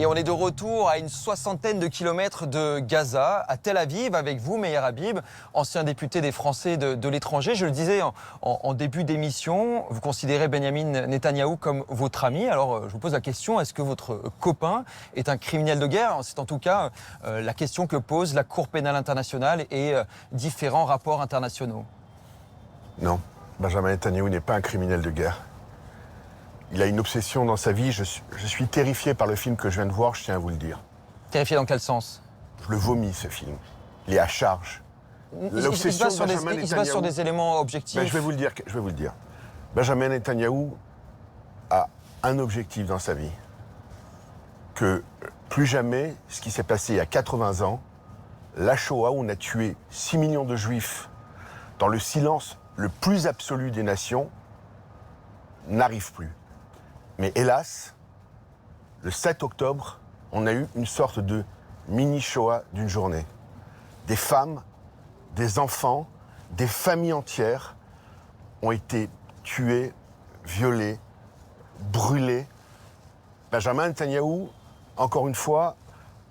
Et on est de retour à une soixantaine de kilomètres de Gaza, à Tel Aviv, avec vous, Meir Habib, ancien député des Français de l'étranger. Je le disais en début d'émission, vous considérez Benyamin Netanyahou comme votre ami. Alors, je vous pose la question, est-ce que votre copain est un criminel de guerre? C'est en tout cas la question que pose la Cour pénale internationale et différents rapports internationaux. Non, Benjamin Netanyahou n'est pas un criminel de guerre. Il a une obsession dans sa vie. Je suis terrifié par le film que je viens de voir, je tiens à vous le dire. Terrifié dans quel sens? Je le vomis, ce film. Il est à charge. Il se base sur des éléments objectifs. Je vais vous le dire. Benjamin Netanyahou a un objectif dans sa vie. Que plus jamais, ce qui s'est passé il y a 80 ans, la Shoah, où on a tué 6 millions de Juifs dans le silence le plus absolu des nations, n'arrive plus. Mais hélas, le 7 octobre, on a eu une sorte de mini-Shoah d'une journée. Des femmes, des enfants, des familles entières ont été tuées, violées, brûlées. Benjamin Netanyahou, encore une fois,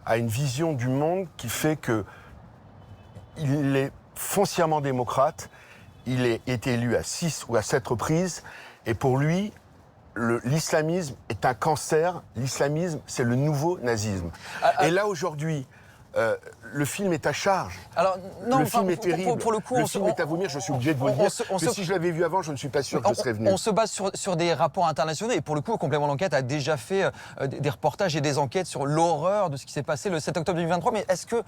a une vision du monde qui fait que il est foncièrement démocrate. Il a été élu à 6 ou à 7 reprises. Et pour lui, l'islamisme est un cancer. L'islamisme, c'est le nouveau nazisme. Et là, aujourd'hui, le film est à charge. Alors, non, le film est terrible. Pour le coup, le film est à vomir, je suis obligé de vous le dire. Si je l'avais vu avant, je ne suis pas sûr que je serais venu. On se base sur des rapports internationaux. Et pour le coup, le complément d'enquête a déjà fait des reportages et des enquêtes sur l'horreur de ce qui s'est passé le 7 octobre 2023. Mais est-ce que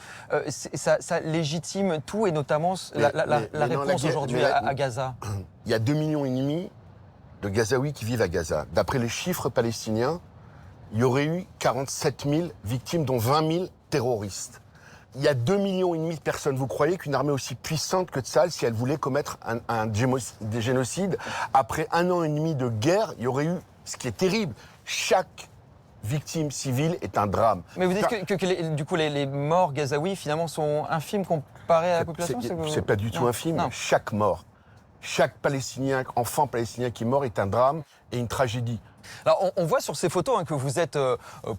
ça légitime tout, et notamment la réponse aujourd'hui à Gaza? Il y a 2,5 millions de Gazaouis qui vivent à Gaza. D'après les chiffres palestiniens, il y aurait eu 47 000 victimes, dont 20 000 terroristes. Il y a 2,5 millions de personnes. Vous croyez qu'une armée aussi puissante que Tsahal, si elle voulait commettre des génocides, après 1 an et demi de guerre, il y aurait eu, ce qui est terrible, chaque victime civile est un drame. Mais vous dites que du coup, les morts gazaouis, finalement, sont infimes comparés à la population? C'est pas du tout infime. Non. Chaque mort, chaque Palestinien, enfant palestinien qui est mort est un drame et une tragédie. Alors, on voit sur ces photos que vous êtes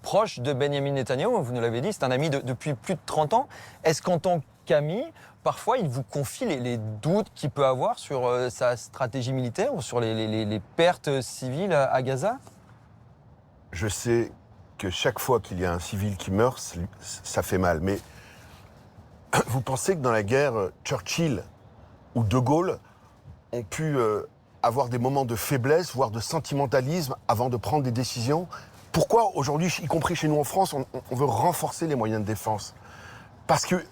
proche de Benyamin Netanyahou, vous nous l'avez dit, c'est un ami depuis plus de 30 ans. Est-ce qu'en tant qu'ami, parfois, il vous confie les doutes qu'il peut avoir sur sa stratégie militaire ou sur les pertes civiles à Gaza? Je sais que chaque fois qu'il y a un civil qui meurt, ça fait mal. Mais vous pensez que dans la guerre, Churchill ou De Gaulle ont pu avoir des moments de faiblesse, voire de sentimentalisme avant de prendre des décisions? Pourquoi aujourd'hui, y compris chez nous en France, on veut renforcer les moyens de défense? Parce que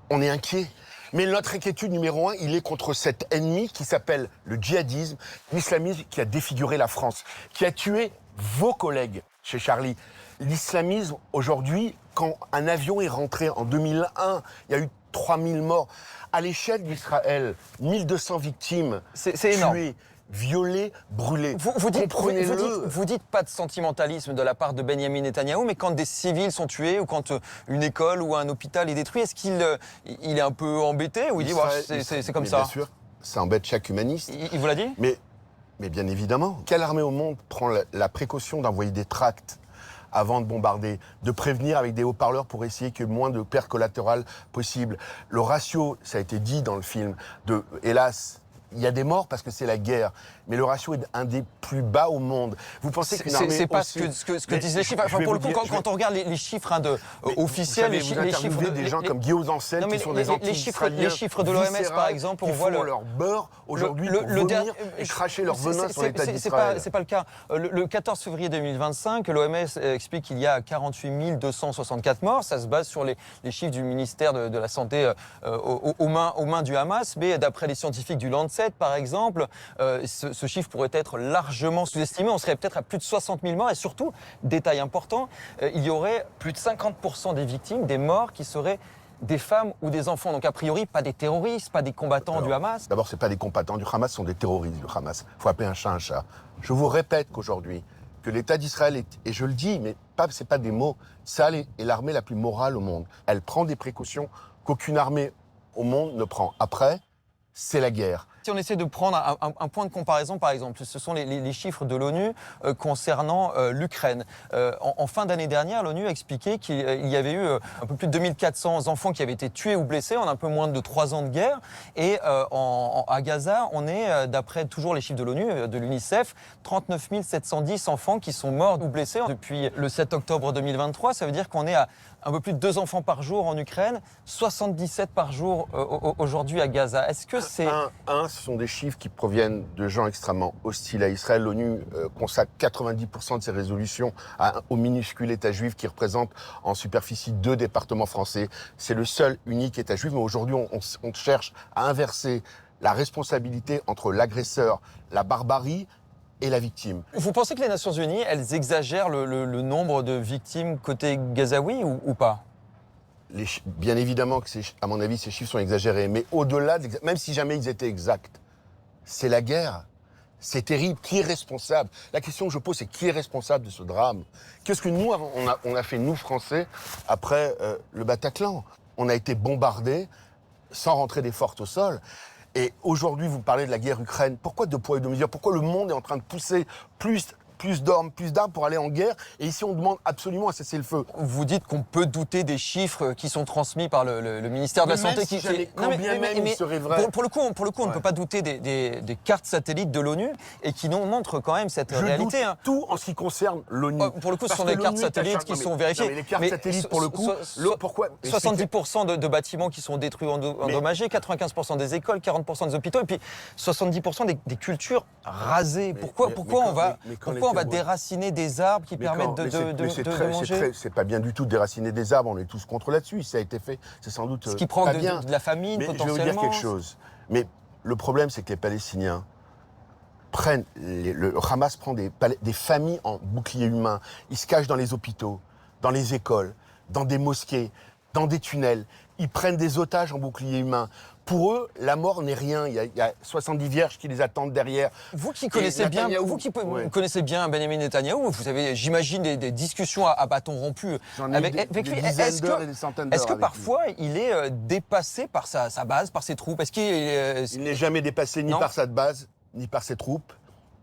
on est inquiet. Mais notre inquiétude numéro 1, il est contre cet ennemi qui s'appelle le djihadisme, l'islamisme qui a défiguré la France, qui a tué vos collègues chez Charlie. L'islamisme, aujourd'hui, quand un avion est rentré en 2001, il y a eu 3000 morts. À l'échelle d'Israël, 1200 victimes tuées, violées, brûlées. Vous dites pas de sentimentalisme de la part de Benyamin Netanyahou, mais quand des civils sont tués ou quand une école ou un hôpital est détruit, est-ce qu'il est un peu embêté ou il dit c'est comme ça? Bien sûr, ça embête chaque humaniste. Il vous l'a dit? Mais bien évidemment. Quelle armée au monde prend la précaution d'envoyer des tracts avant de bombarder, de prévenir avec des haut-parleurs pour essayer qu'il y ait moins de pertes collatérales possibles? Le ratio, ça a été dit dans le film, hélas, il y a des morts parce que c'est la guerre, mais le ratio est un des plus bas au monde. Vous pensez qu'une armée c'est pas aussi... ce que disent les chiffres. Enfin, pour le coup, quand on regarde les chiffres Vous officiels, les chiffres des gens comme Guillaume Ancel qui sont des anti-israéliens, les chiffres de l'OMS, par exemple, on voit leur beurre aujourd'hui pour vomir et cracher leur venin sur l'État d'Israël. C'est pas le cas. Le 14 février 2025, l'OMS explique qu'il y a 48 264 morts. Ça se base sur les chiffres du ministère de la Santé aux mains du Hamas. Mais d'après les scientifiques du Lancet, par exemple, ce chiffre pourrait être largement sous-estimé. On serait peut-être à plus de 60 000 morts. Et surtout, détail important, il y aurait plus de 50% des victimes, des morts, qui seraient des femmes ou des enfants. Donc a priori, pas des terroristes, pas des combattants du Hamas. D'abord, c'est pas des combattants du Hamas, ce sont des terroristes du Hamas. Il faut appeler un chat un chat. Je vous répète qu'aujourd'hui, que l'État d'Israël est, et je le dis, mais c'est pas des mots, Tsahal est l'armée la plus morale au monde. Elle prend des précautions qu'aucune armée au monde ne prend. Après, c'est la guerre. Si on essaie de prendre un point de comparaison, par exemple, ce sont les chiffres de l'ONU concernant l'Ukraine. En fin d'année dernière, l'ONU a expliqué qu'il y avait eu un peu plus de 2400 enfants qui avaient été tués ou blessés en un peu moins de 3 ans de guerre. Et à Gaza, on est, d'après toujours les chiffres de l'ONU, de l'UNICEF, 39 710 enfants qui sont morts ou blessés depuis le 7 octobre 2023. Ça veut dire qu'on est à un peu plus de 2 enfants par jour en Ukraine, 77 par jour aujourd'hui à Gaza. Est-ce que c'est... Ce sont des chiffres qui proviennent de gens extrêmement hostiles à Israël. L'ONU consacre 90% de ses résolutions au minuscule État juif qui représente en superficie 2 départements français. C'est le seul, unique État juif. Mais aujourd'hui, on cherche à inverser la responsabilité entre l'agresseur, la barbarie et la victime. Vous pensez que les Nations Unies, elles exagèrent le nombre de victimes côté gazaoui ou pas? Bien évidemment que, à mon avis, ces chiffres sont exagérés. Mais au-delà, même si jamais ils étaient exacts, c'est la guerre. C'est terrible. Qui est responsable? La question que je pose, c'est qui est responsable de ce drame? Qu'est-ce que nous, on a fait, nous, Français, après le Bataclan? On a été bombardés sans rentrer des fortes au sol. Et aujourd'hui, vous parlez de la guerre Ukraine. Pourquoi 2 poids et 2 mesures? Pourquoi le monde est en train de pousser plus d'armes pour aller en guerre? Et ici, on demande absolument un cessez-le-feu. Vous dites qu'on peut douter des chiffres qui sont transmis par le ministère de la Santé. Il serait vrai. Pour le coup, on ne peut pas douter des cartes satellites de l'ONU et qui nous montrent quand même cette réalité. Je doute tout en ce qui concerne l'ONU. Pour le coup, ce sont des cartes satellites qui sont vérifiées. Non, mais les cartes satellites, pour le coup, pourquoi 70% de bâtiments qui sont détruits, endommagés, 95% des écoles, 40% des hôpitaux, et puis 70% des cultures rasées. Pourquoi on va déraciner des arbres qui permettent de manger? C'est pas bien du tout de déraciner des arbres, on est tous contre là-dessus, ça a été fait, c'est sans doute ce qui provoque pas bien. De la famine, mais potentiellement. Je vais vous dire quelque chose, mais le problème c'est que les Palestiniens prennent, le Hamas prend des familles en bouclier humain, ils se cachent dans les hôpitaux, dans les écoles, dans des mosquées, dans des tunnels, ils prennent des otages en bouclier humain. Pour eux, la mort n'est rien. Il y a 70 vierges qui les attendent derrière. Vous qui connaissez bien, connaissez bien Benjamin Netanyahou, vous avez, j'imagine, des discussions à bâton rompu avec lui. Est-ce que parfois il est dépassé par sa base, par ses troupes? Il n'est jamais dépassé ni par sa base, ni par ses troupes.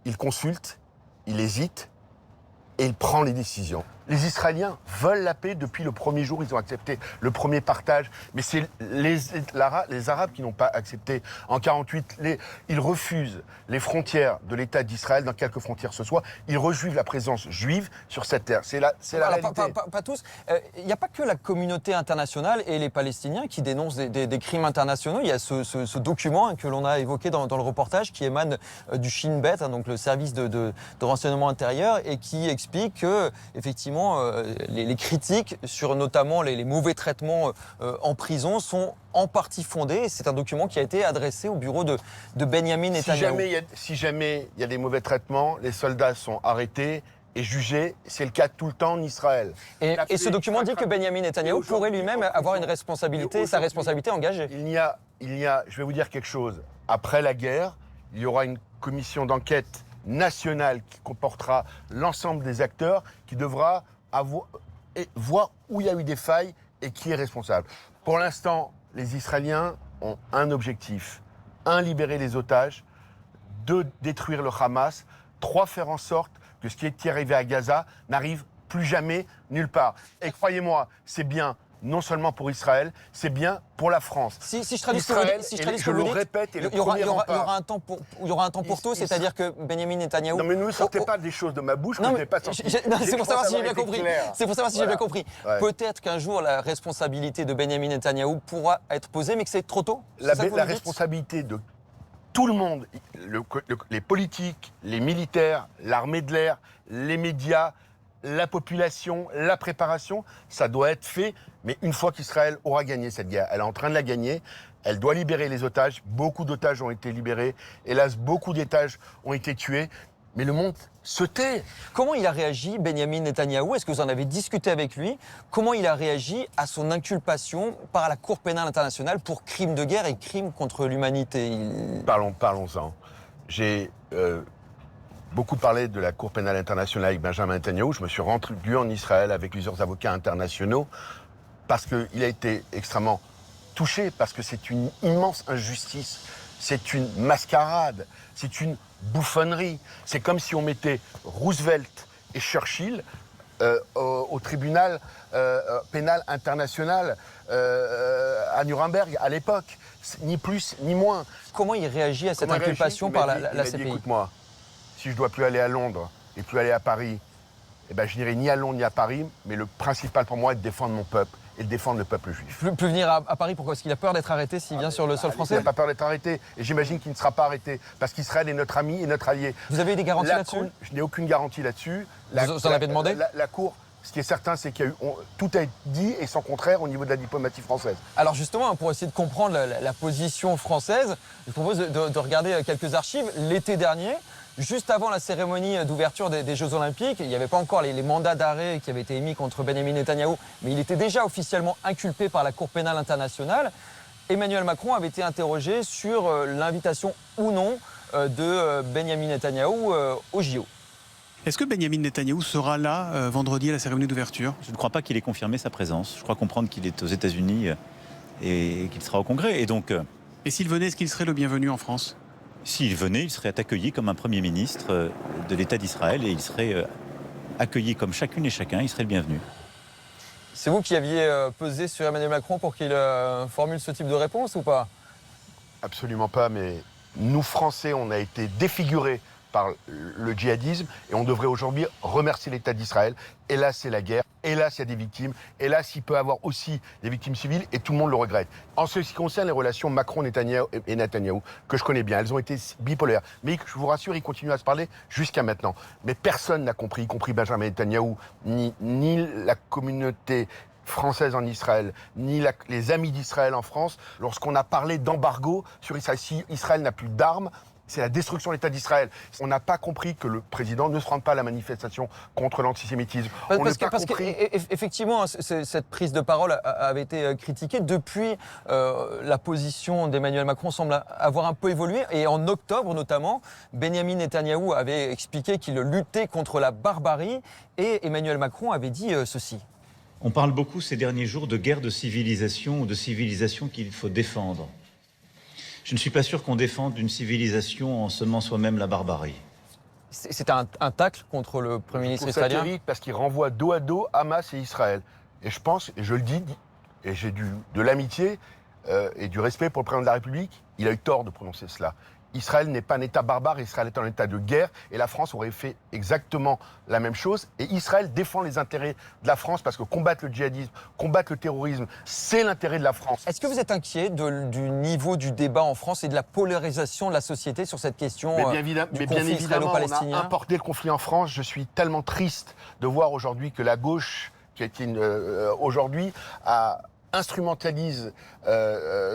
Il consulte, il hésite et il prend les décisions. Les Israéliens veulent la paix depuis le premier jour, ils ont accepté le premier partage, mais c'est les Arabes qui n'ont pas accepté. En 1948, ils refusent les frontières de l'État d'Israël, dans quelques frontières ce soit, ils rejuivent la présence juive sur cette terre. C'est la réalité. Pas tous. Il n'y a pas que la communauté internationale et les Palestiniens qui dénoncent des crimes internationaux. Il y a ce document que l'on a évoqué dans le reportage qui émane du Shin Bet, donc le service de renseignement intérieur, et qui explique que, effectivement, les critiques sur notamment les mauvais traitements en prison sont en partie fondées. C'est un document qui a été adressé au bureau de Benjamin Netanyahou. Si jamais il y a des mauvais traitements, les soldats sont arrêtés et jugés. C'est le cas tout le temps en Israël. Et ce document dit que Benjamin Netanyahou pourrait lui-même avoir une responsabilité, sa responsabilité engagée. Il y a, je vais vous dire quelque chose. Après la guerre, il y aura une commission d'enquête nationale qui comportera l'ensemble des acteurs qui devra voir où il y a eu des failles et qui est responsable. Pour l'instant, les Israéliens ont un objectif. 1, libérer les otages. 2, détruire le Hamas. 3, faire en sorte que ce qui est arrivé à Gaza n'arrive plus jamais nulle part. Et croyez-moi, c'est bien non seulement pour Israël, c'est bien pour la France. Si je traduis Israël, je le répète, il y aura un temps pour tout, c'est-à-dire que Benjamin Netanyahou... Non mais ne sortez pas des choses de ma bouche que je n'ai pas sorti. C'est pour savoir si j'ai bien compris. C'est pour savoir si j'ai bien compris. Ouais. Peut-être qu'un jour la responsabilité de Benjamin Netanyahou pourra être posée, mais que c'est trop tôt. La responsabilité de tout le monde, les politiques, les militaires, l'armée de l'air, les médias, la population, la préparation, ça doit être fait. Mais une fois qu'Israël aura gagné cette guerre, elle est en train de la gagner, elle doit libérer les otages. Beaucoup d'otages ont été libérés. Hélas, beaucoup d'otages ont été tués. Mais le monde se tait. Comment il a réagi, Benjamin Netanyahou? Est-ce que vous en avez discuté avec lui? Comment il a réagi à son inculpation par la Cour pénale internationale pour crimes de guerre et crimes contre l'humanité? Parlons-en. J'ai beaucoup parlé de la Cour pénale internationale avec Benjamin Netanyahou. Je me suis rendu en Israël avec plusieurs avocats internationaux parce qu'il a été extrêmement touché, parce que c'est une immense injustice c'est une mascarade, c'est une bouffonnerie. C'est comme si on mettait Roosevelt et Churchill au tribunal pénal international à Nuremberg à l'époque. Ni plus ni moins. Comment il réagit à cette inculpation par la CPI? Écoute-moi, si je dois plus aller à Londres et plus aller à Paris, eh ben, je n'irai ni à Londres ni à Paris, mais le principal pour moi est de défendre mon peuple et de défendre le peuple juif. Plus venir à Paris, pourquoi? Parce qu'il a peur d'être arrêté s'il vient sur le sol français? Il n'a pas peur d'être arrêté, et j'imagine qu'il ne sera pas arrêté, parce qu'Israël est notre ami et notre allié. Vous avez eu des garanties là-dessus? Je n'ai aucune garantie là-dessus. Vous en avez demandé? La Cour, ce qui est certain, c'est qu'il y a eu, tout a été dit et sans contraire au niveau de la diplomatie française. Alors justement, pour essayer de comprendre la position française, je propose de regarder quelques archives. L'été dernier, juste avant la cérémonie d'ouverture des Jeux Olympiques, il n'y avait pas encore les mandats d'arrêt qui avaient été émis contre Benyamin Netanyahou, mais il était déjà officiellement inculpé par la Cour pénale internationale. Emmanuel Macron avait été interrogé sur l'invitation ou non de Benyamin Netanyahou au JO. Est-ce que Benyamin Netanyahou sera là vendredi à la cérémonie d'ouverture? Je ne crois pas qu'il ait confirmé sa présence. Je crois comprendre qu'il est aux États-Unis et qu'il sera au Congrès. Et donc, Et s'il venait, est-ce qu'il serait le bienvenu en France? s'il venait, il serait accueilli comme un Premier ministre de l'État d'Israël et il serait accueilli comme chacune et chacun. Il serait le bienvenu. C'est vous qui aviez pesé sur Emmanuel Macron pour qu'il formule ce type de réponse ou pas? Absolument pas, mais nous, Français, on a été défigurés par le djihadisme et on devrait aujourd'hui remercier l'État d'Israël. Hélas, c'est la guerre. Hélas, il y a des victimes. Hélas, il peut y avoir aussi des victimes civiles et tout le monde le regrette. En ce qui concerne les relations Macron-Netanyahou et Netanyahou, que je connais bien, elles ont été bipolaires. Mais je vous rassure, ils continuent à se parler jusqu'à maintenant. Mais personne n'a compris, y compris Benjamin Netanyahou, ni la communauté française en Israël, ni les amis d'Israël en France, lorsqu'on a parlé d'embargo sur Israël. Si Israël n'a plus d'armes, c'est la destruction de l'État d'Israël. On n'a pas compris que le président ne se rende pas à la manifestation contre l'antisémitisme. Parce qu'effectivement, cette prise de parole avait été critiquée. Depuis, la position d'Emmanuel Macron semble avoir un peu évolué. Et en octobre, notamment, Benyamin Netanyahou avait expliqué qu'il luttait contre la barbarie. Et Emmanuel Macron avait dit ceci. On parle beaucoup ces derniers jours de guerre de civilisation ou de civilisation qu'il faut défendre. Je ne suis pas sûr qu'on défende une civilisation en semant soi-même la barbarie. C'est un tacle contre le Premier ministre israélien? C'est terrible parce qu'il renvoie dos à dos Hamas et Israël. Et je pense, et je le dis, et j'ai de l'amitié et du respect pour le président de la République, il a eu tort de prononcer cela. Israël n'est pas un État barbare, Israël est un État de guerre, et la France aurait fait exactement la même chose. Et Israël défend les intérêts de la France parce que combattre le djihadisme, combattre le terrorisme, c'est l'intérêt de la France. Est-ce que vous êtes inquiet du niveau du débat en France et de la polarisation de la société sur cette question mais bien évidemment, on a importé le conflit en France. Je suis tellement triste de voir aujourd'hui que la gauche, qui est aujourd'hui, instrumentalise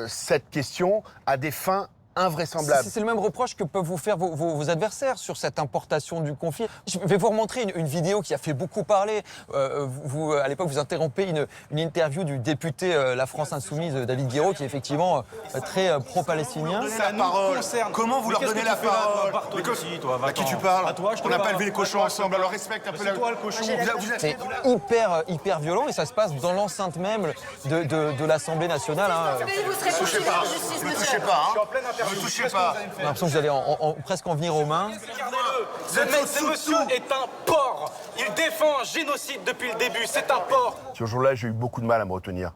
cette question à des fins invraisemblable. C'est le même reproche que peuvent vous faire vos adversaires sur cette importation du conflit. Je vais vous remontrer une vidéo qui a fait beaucoup parler. À l'époque, vous interrompez une interview du député La France Insoumise, David Guiraud, qui est effectivement très pro-palestinien. La parole. Comment vous leur donnez la parole? À qui tu parles? On n'a pas élevé les cochons ensemble, alors respecte un peu la... toi le cochon. C'est hyper violent et ça se passe dans l'enceinte même de l'Assemblée nationale. Ne touchez pas, ne touchez pas. Ne touchez pas. J'ai l'impression que vous allez presque en venir aux mains. Ce monsieur est un porc. Il défend un génocide depuis le début. C'est un porc. Ce jour-là, j'ai eu beaucoup de mal à me retenir.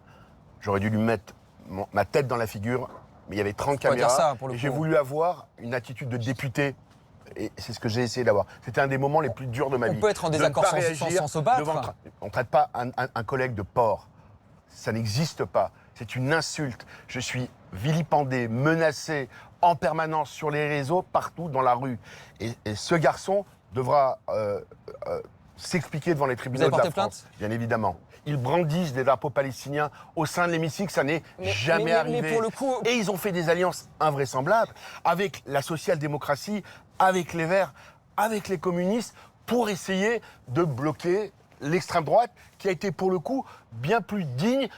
J'aurais dû lui mettre ma tête dans la figure, mais il y avait 30 caméras. Ça, et j'ai voulu avoir une attitude de député. Et c'est ce que j'ai essayé d'avoir. C'était un des moments les plus durs de ma vie. On peut être en désaccord sans se battre. On ne traite pas un collègue de porc. Ça n'existe pas. C'est une insulte. Je suis vilipendé, menacé en permanence sur les réseaux, partout dans la rue. Et ce garçon devra s'expliquer devant les tribunaux de la France. Bien évidemment. Ils brandissent des drapeaux palestiniens au sein de l'hémicycle, ça n'est jamais arrivé. Mais pour le coup... Et ils ont fait des alliances invraisemblables avec la social-démocratie, avec les Verts, avec les communistes, pour essayer de bloquer l'extrême droite, qui a été pour le coup bien plus digne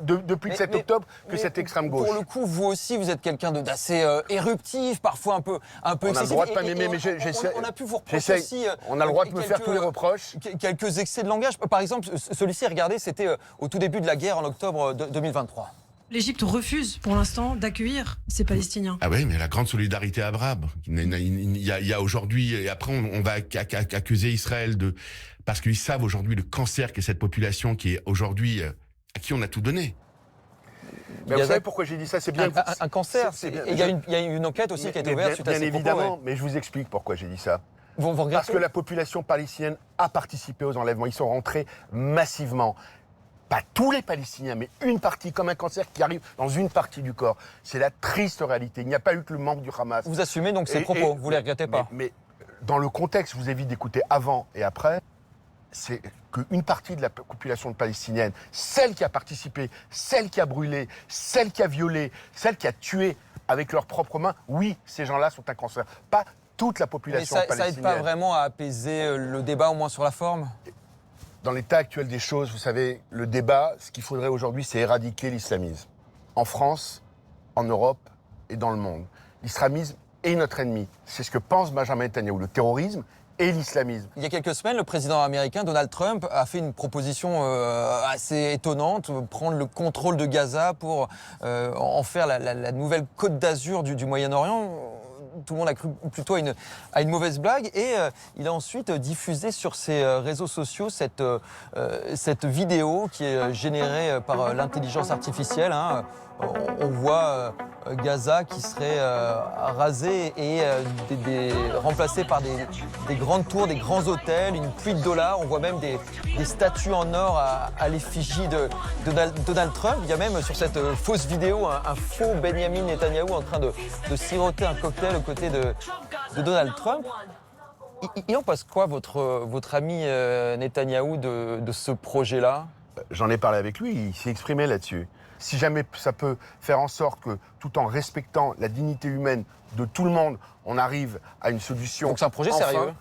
depuis le 7 octobre que cette extrême gauche. Pour le coup, vous aussi, vous êtes quelqu'un d'assez éruptif, parfois un peu excessif. On a le droit de pas m'aimer, mais j'essaie. On a pu vous reprocher aussi... On a le droit de me faire tous les reproches. Quelques excès de langage. Par exemple, celui-ci, regardez, c'était au tout début de la guerre en octobre 2023. L'Égypte refuse pour l'instant d'accueillir ces Palestiniens. Ah oui, mais la grande solidarité arabe. Il y a aujourd'hui, et après on va accuser Israël parce qu'ils savent aujourd'hui le cancer qu'est cette population qui est aujourd'hui à qui on a tout donné. Mais vous savez pourquoi j'ai dit ça? C'est bien un cancer. Il y a une enquête aussi qui a été ouverte suite à ces propos. Bien évidemment, mais je vous explique pourquoi j'ai dit ça. Vous Parce que la population palestinienne a participé aux enlèvements. Ils sont rentrés massivement. Pas tous les Palestiniens, mais une partie, comme un cancer qui arrive dans une partie du corps. C'est la triste réalité. Il n'y a pas eu que le membre du Hamas. Vous assumez donc ces propos, vous ne les regrettez pas? Mais dans le contexte, je vous évite d'écouter avant et après, c'est qu'une partie de la population palestinienne, celle qui a participé, celle qui a brûlé, celle qui a violé, celle qui a tué avec leurs propres mains, oui, ces gens-là sont un cancer. Pas toute la population palestinienne. Ça n'aide pas vraiment à apaiser le débat, au moins sur la forme? Dans l'état actuel des choses, vous savez, le débat, ce qu'il faudrait aujourd'hui, c'est éradiquer l'islamisme. En France, en Europe et dans le monde. L'islamisme est notre ennemi. C'est ce que pense Benjamin Netanyahou, le terrorisme et l'islamisme. Il y a quelques semaines, le président américain Donald Trump a fait une proposition assez étonnante, prendre le contrôle de Gaza pour en faire la nouvelle Côte d'Azur du Moyen-Orient. Tout le monde a cru plutôt à une mauvaise blague et il a ensuite diffusé sur ses réseaux sociaux cette vidéo qui est générée par l'intelligence artificielle. On voit Gaza qui serait rasé et remplacé par des grandes tours, des grands hôtels, une pluie de dollars. On voit même des statues en or à l'effigie de Donald Trump. Il y a même sur cette fausse vidéo un faux Benjamin Netanyahou en train de siroter un cocktail aux côtés de Donald Trump. Il en passe quoi, votre ami Netanyahou, de ce projet-là? J'en ai parlé avec lui, il s'est exprimé là-dessus. Si jamais ça peut faire en sorte que, tout en respectant la dignité humaine de tout le monde, on arrive à une solution. Donc c'est un projet sérieux?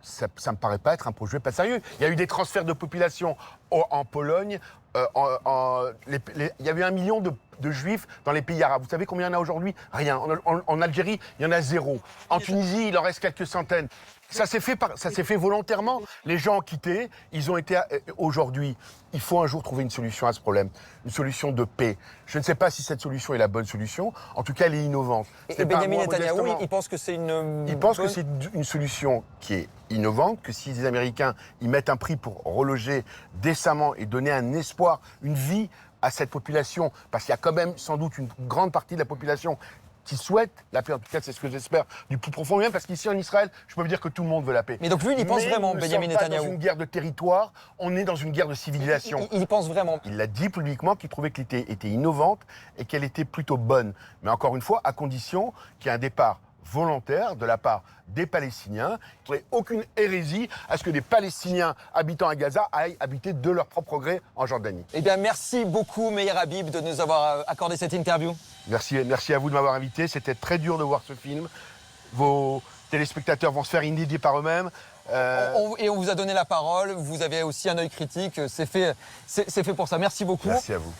Ça me paraît pas être un projet pas sérieux. Il y a eu des transferts de population en Pologne. Il y avait 1 million de juifs dans les pays arabes. Vous savez combien il y en a aujourd'hui? Rien. En Algérie, il y en a 0. En Tunisie, il en reste quelques centaines. Ça s'est fait volontairement. Les gens ont quitté. Ils ont été. Aujourd'hui, il faut un jour trouver une solution à ce problème. Une solution de paix. Je ne sais pas si cette solution est la bonne solution. En tout cas, elle est innovante. Et Benjamin Netanyahou, il pense que c'est Il pense que c'est une solution qui est innovante, que si les Américains y mettent un prix pour reloger décemment et donner un espoir, une vie à cette population, parce qu'il y a quand même sans doute une grande partie de la population qui souhaite la paix. En tout cas, c'est ce que j'espère du plus profond même, parce qu'ici en Israël, je peux vous dire que tout le monde veut la paix. Mais donc lui, il y pense vraiment, Benjamin Netanyahou. On n'est pas dans une guerre de territoire, on est dans une guerre de civilisation. Il y pense vraiment. Il l'a dit publiquement qu'il trouvait qu'elle était innovante et qu'elle était plutôt bonne. Mais encore une fois, à condition qu'il y ait un départ volontaire de la part des Palestiniens, qu'il n'y ait aucune hérésie à ce que des Palestiniens habitant à Gaza aillent habiter de leur propre gré en Jordanie. Eh bien, merci beaucoup, Meir Habib, de nous avoir accordé cette interview. Merci à vous de m'avoir invité. C'était très dur de voir ce film. Vos téléspectateurs vont se faire inédits par eux-mêmes. Et on vous a donné la parole. Vous avez aussi un œil critique. C'est fait pour ça. Merci beaucoup. Merci à vous.